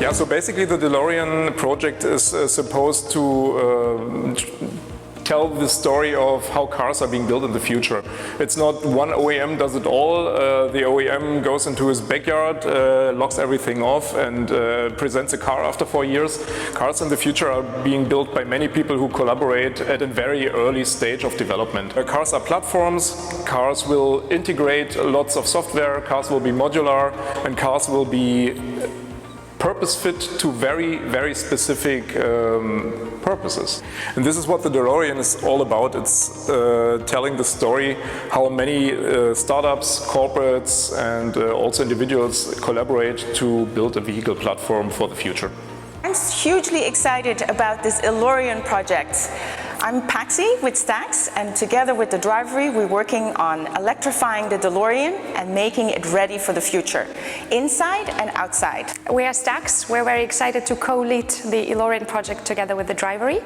Yeah, so basically the DeLorean project is supposed to tell the story of how cars are being built in the future. It's not one OEM does it all. The OEM goes into his backyard, locks everything off and presents a car after 4 years. Cars in the future are being built by many people who collaborate at a very early stage of development. Cars are platforms, cars will integrate lots of software, cars will be modular, and cars will be purpose fit to very, very specific purposes. And this is what the DeLorean is all about. It's telling the story how many startups, corporates and also individuals collaborate to build a vehicle platform for the future. I'm hugely excited about this E-Lorean project. I'm Patsy with Stax, and together with the Drivery, we're working on electrifying the DeLorean and making it ready for the future, inside and outside. We are Stax. We're very excited to co-lead the E-Lorean project together with the Drivery.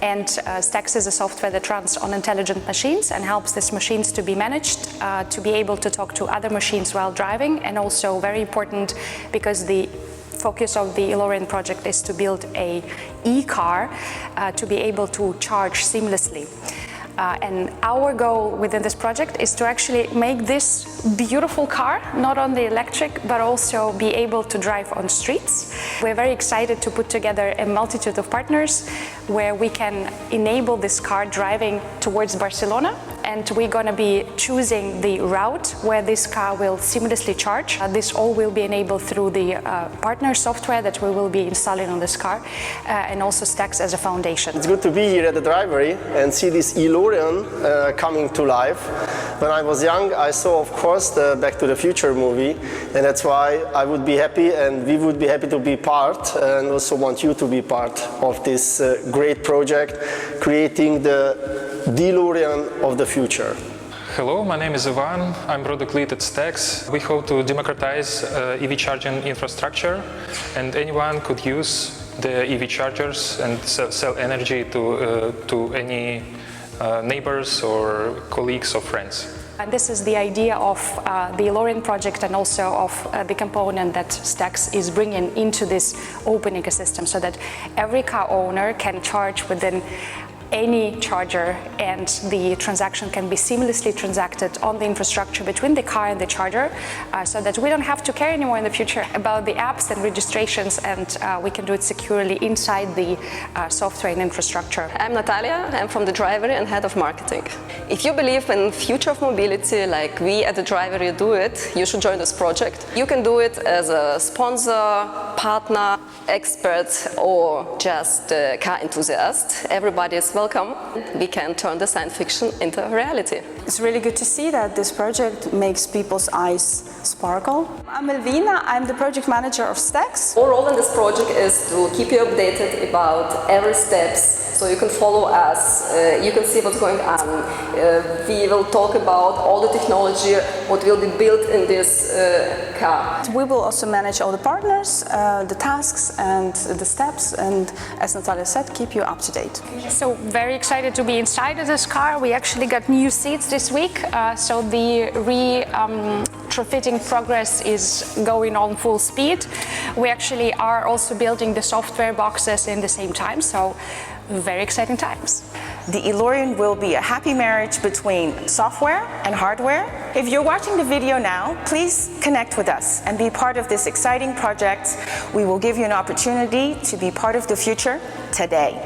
And Stax is a software that runs on intelligent machines and helps these machines to be managed, to be able to talk to other machines while driving, and also very important because the focus of the E-Lorean project is to build a e-car to be able to charge seamlessly. And our goal within this project is to actually make this beautiful car not only electric but also be able to drive on streets. We're very excited to put together a multitude of partners where we can enable this car driving towards Barcelona, and we're going to be choosing the route where this car will seamlessly charge. This all will be enabled through the partner software that we will be installing on this car, and also Stax as a foundation. It's good to be here at the Drivery and see this E-Lorean coming to life. When I was young, I saw, of course, the Back to the Future movie, and that's why I would be happy and we would be happy to be part, and also want you to be part of this great project, creating the DeLorean of the future. Hello, my name is Ivan. I'm product lead at Stax. We hope to democratize EV charging infrastructure, and anyone could use the EV chargers and sell energy to any neighbors or colleagues or friends. And this is the idea of the E-Lorean project, and also of the component that Stax is bringing into this open ecosystem, so that every car owner can charge within any charger, and the transaction can be seamlessly transacted on the infrastructure between the car and the charger, so that we don't have to care anymore in the future about the apps and registrations, and we can do it securely inside the software and infrastructure. I'm Natalia. I'm from the Drivery and head of marketing. If you believe in the future of mobility like we at the Drivery do it, you should join this project. You can do it as a sponsor, partner, expert, or just a car enthusiast. Everybody is welcome. We can turn the science fiction into reality. It's really good to see that this project makes people's eyes sparkle. I'm Elvina. I'm the project manager of Stax. Our role in this project is to keep you updated about every steps, so you can follow us, you can see what's going on. We will talk about all the technology, what will be built in this car. We will also manage all the partners, the tasks and the steps, and as Natalia said, keep you up to date. So very excited to be inside of this car. We actually got new seats this week, so the retrofitting progress is going on full speed. We actually are also building the software boxes in the same time, so very exciting times. The E-Lorean will be a happy marriage between software and hardware. If you're watching the video now, please connect with us and be part of this exciting project. We will give you an opportunity to be part of the future today.